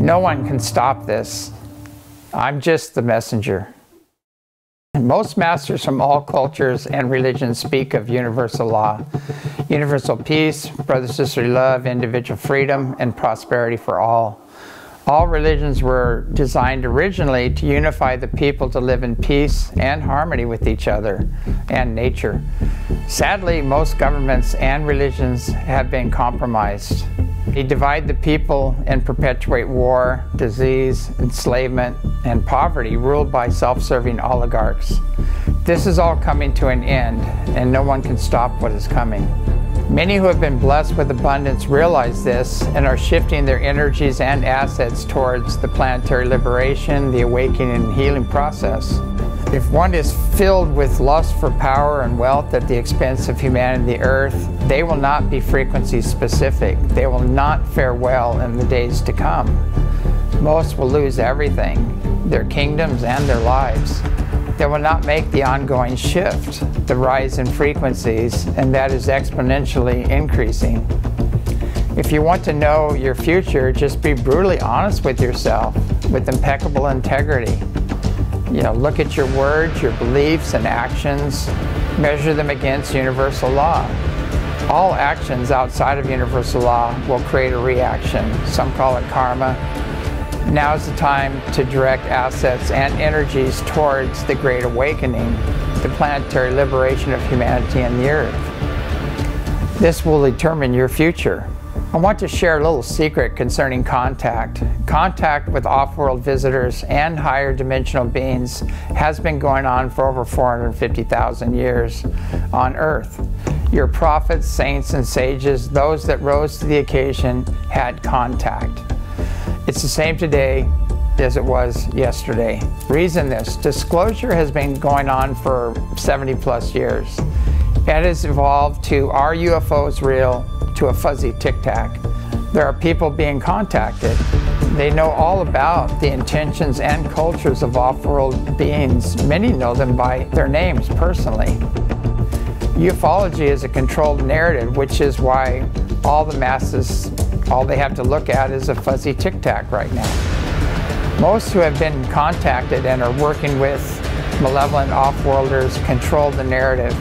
No one can stop this. I'm just the messenger. Most masters from all cultures and religions speak of universal law, universal peace, brother-sisterly love, individual freedom, and prosperity for all. All religions were designed originally to unify the people to live in peace and harmony with each other and nature. Sadly, most governments and religions have been compromised. They divide the people and perpetuate war, disease, enslavement, and poverty ruled by self-serving oligarchs. This is all coming to an end, and no one can stop what is coming. Many who have been blessed with abundance realize this and are shifting their energies and assets towards the planetary liberation, the awakening and healing process. If one is filled with lust for power and wealth at the expense of humanity and the earth, they will not be frequency specific. They will not fare well in the days to come. Most will lose everything, their kingdoms and their lives. They will not make the ongoing shift, the rise in frequencies, and that is exponentially increasing. If you want to know your future, just be brutally honest with yourself, with impeccable integrity. Look at your words, your beliefs and actions, measure them against universal law. All actions outside of universal law will create a reaction. Some call it karma. Now is the time to direct assets and energies towards the Great Awakening, the planetary liberation of humanity and the earth. This will determine your future. I want to share a little secret concerning contact. Contact with off-world visitors and higher dimensional beings has been going on for over 450,000 years on Earth. Your prophets, saints, and sages, those that rose to the occasion, had contact. It's the same today as it was yesterday. Reason this, disclosure has been going on for 70+ years. It has evolved to, are UFOs real, to a fuzzy tic-tac. There are people being contacted. They know all about the intentions and cultures of off-world beings. Many know them by their names personally. Ufology is a controlled narrative, which is why all the masses, all they have to look at is a fuzzy tic-tac right now. Most who have been contacted and are working with malevolent off-worlders control the narrative.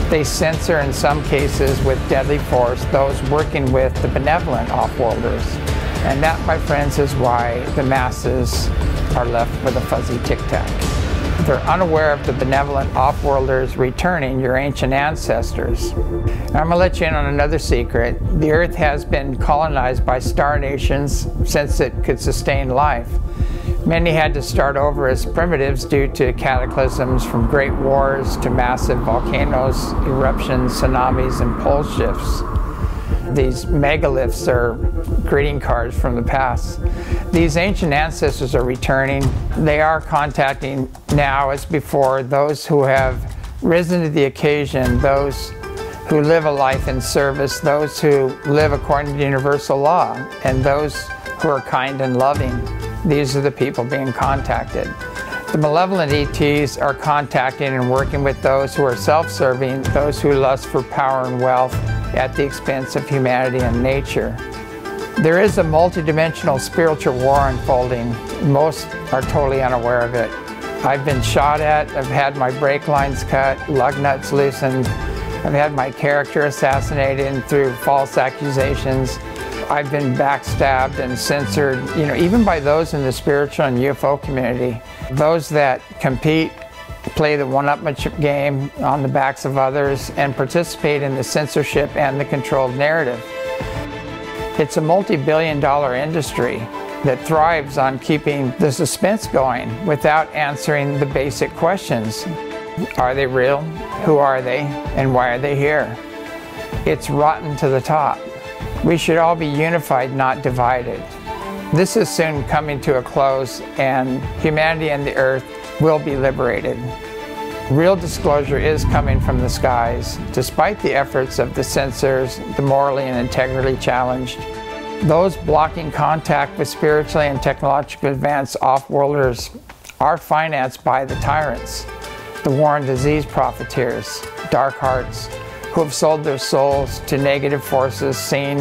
They censor, in some cases with deadly force, those working with the benevolent off-worlders. And that, my friends, is why the masses are left with a fuzzy tic-tac. They're unaware of the benevolent off-worlders returning, your ancient ancestors. And I'm going to let you in on another secret. The Earth has been colonized by star nations since it could sustain life. Many had to start over as primitives due to cataclysms from great wars to massive volcanoes, eruptions, tsunamis, and pole shifts. These megaliths are greeting cards from the past. These ancient ancestors are returning. They are contacting now as before those who have risen to the occasion, those who live a life in service, those who live according to universal law, and those who are kind and loving. These are the people being contacted. The malevolent ETs are contacting and working with those who are self-serving, those who lust for power and wealth at the expense of humanity and nature. There is a multidimensional spiritual war unfolding. Most are totally unaware of it. I've been shot at, I've had my brake lines cut, lug nuts loosened, I've had my character assassinated through false accusations. I've been backstabbed and censored, even by those in the spiritual and UFO community. Those that compete, play the one-upmanship game on the backs of others, and participate in the censorship and the controlled narrative. It's a multi-billion-dollar industry that thrives on keeping the suspense going without answering the basic questions. Are they real? Who are they? And why are they here? It's rotten to the top. We should all be unified, not divided. This is soon coming to a close, and humanity and the earth will be liberated. Real disclosure is coming from the skies, despite the efforts of the censors, the morally and integrally challenged. Those blocking contact with spiritually and technologically advanced off-worlders are financed by the tyrants, the war and disease profiteers, dark hearts, who have sold their souls to negative forces seen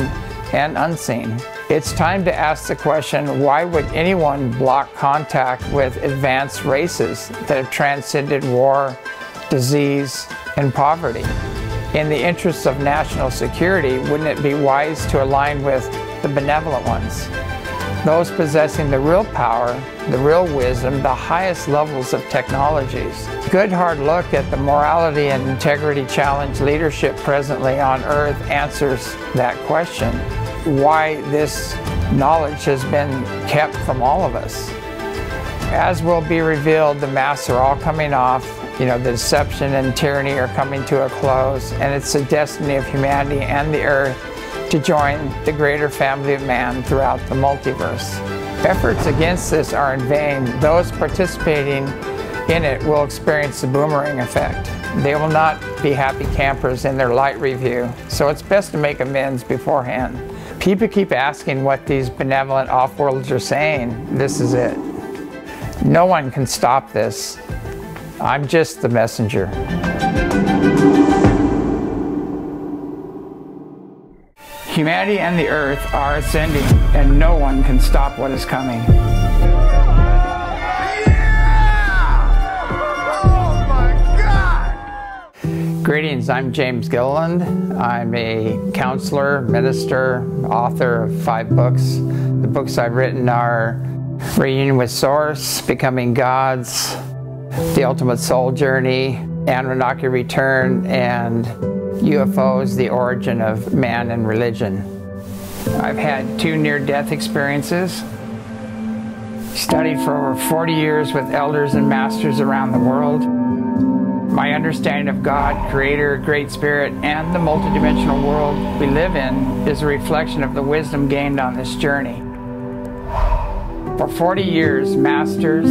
and unseen. It's time to ask the question, why would anyone block contact with advanced races that have transcended war, disease, and poverty? In the interests of national security, wouldn't it be wise to align with the benevolent ones? Those possessing the real power, the real wisdom, the highest levels of technologies. A good hard look at the morality and integrity challenge leadership presently on Earth answers that question. Why this knowledge has been kept from all of us. As will be revealed, the masks are all coming off. The deception and tyranny are coming to a close, and it's the destiny of humanity and the Earth to join the greater family of man throughout the multiverse. Efforts against this are in vain. Those participating in it will experience the boomerang effect. They will not be happy campers in their light review, so it's best to make amends beforehand. People keep asking what these benevolent off-worlders are saying. This is it. No one can stop this. I'm just the messenger. Humanity and the Earth are ascending, and no one can stop what is coming. Greetings, I'm James Gilliland. I'm a counselor, minister, author of 5 books. The books I've written are Reunion with Source, Becoming Gods, The Ultimate Soul Journey, Anunnaki Return, and UFOs, The Origin of Man and Religion. I've had 2 near-death experiences, studied for over 40 years with elders and masters around the world. My understanding of God, Creator, Great Spirit, and the multidimensional world we live in is a reflection of the wisdom gained on this journey. For 40 years, masters,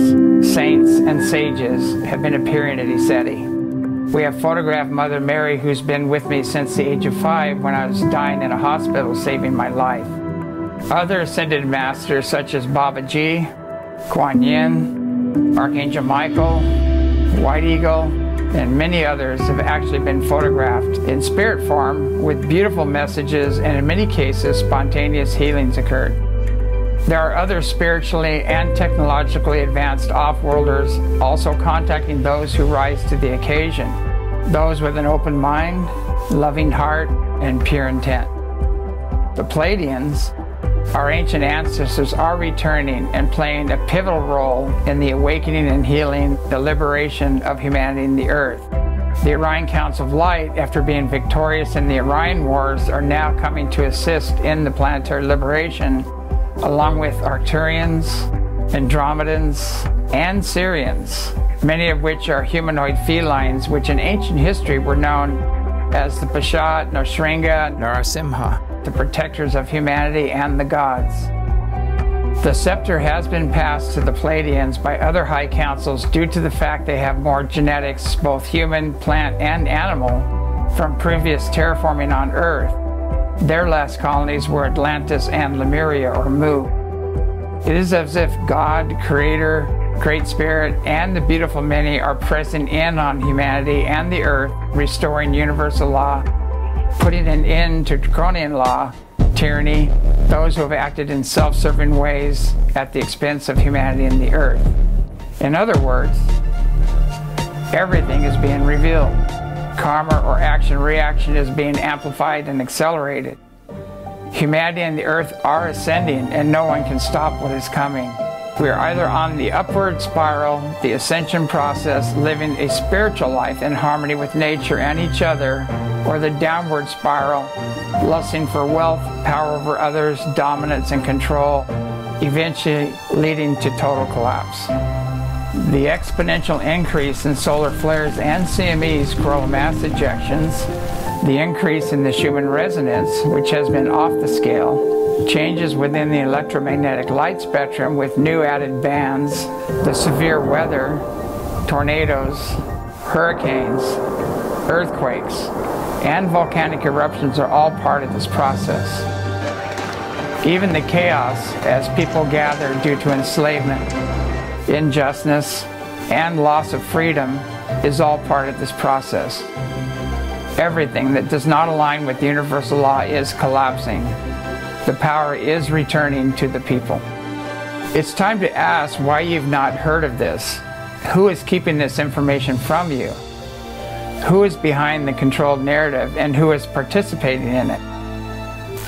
saints, and sages have been appearing at ESETI. We have photographed Mother Mary, who's been with me since the age of 5 when I was dying in a hospital, saving my life. Other ascended masters such as Baba G, Kuan Yin, Archangel Michael, White Eagle, and many others have actually been photographed in spirit form with beautiful messages, and in many cases spontaneous healings occurred. There are other spiritually and technologically advanced off-worlders also contacting those who rise to the occasion, those with an open mind, loving heart, and pure intent. The Pleiadians, our ancient ancestors, are returning and playing a pivotal role in the awakening and healing, the liberation of humanity and the Earth. The Orion Counts of Light, after being victorious in the Orion Wars, are now coming to assist in the planetary liberation, along with Arcturians, Andromedans, and Syrians, many of which are humanoid felines, which in ancient history were known as the Pashat, Noshringa, Narasimha, the protectors of humanity and the gods. The scepter has been passed to the Pleiadians by other high councils due to the fact they have more genetics, both human, plant, and animal, from previous terraforming on Earth. Their last colonies were Atlantis and Lemuria, or Mu. It is as if God, Creator, Great Spirit, and the beautiful many are pressing in on humanity and the Earth, restoring universal law, putting an end to draconian law, tyranny, those who have acted in self-serving ways at the expense of humanity and the Earth. In other words, everything is being revealed. Karma or action-reaction is being amplified and accelerated. Humanity and the Earth are ascending, and no one can stop what is coming. We are either on the upward spiral, the ascension process, living a spiritual life in harmony with nature and each other, or the downward spiral, lusting for wealth, power over others, dominance and control, eventually leading to total collapse. The exponential increase in solar flares and CMEs, coronal mass ejections, the increase in the Schumann resonance, which has been off the scale, changes within the electromagnetic light spectrum with new added bands, the severe weather, tornadoes, hurricanes, earthquakes, and volcanic eruptions are all part of this process. Even the chaos as people gather due to enslavement, injustice, and loss of freedom is all part of this process. Everything that does not align with universal law is collapsing. The power is returning to the people. It's time to ask why you've not heard of this. Who is keeping this information from you? Who is behind the controlled narrative and who is participating in it?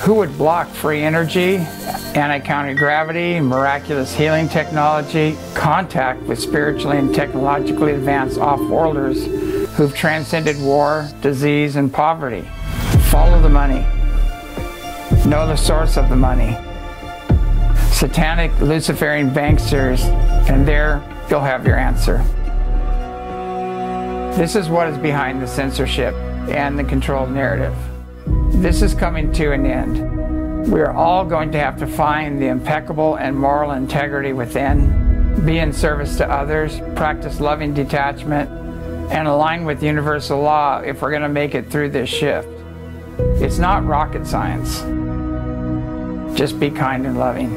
Who would block free energy, anti-counter-gravity, miraculous healing technology, contact with spiritually and technologically advanced off-worlders who've transcended war, disease, and poverty? Follow the money. Know the source of the money. Satanic Luciferian banksters, and there you'll have your answer. This is what is behind the censorship and the controlled narrative. This is coming to an end. We are all going to have to find the impeccable and moral integrity within, be in service to others, practice loving detachment, and align with universal law if we're going to make it through this shift. It's not rocket science. Just be kind and loving.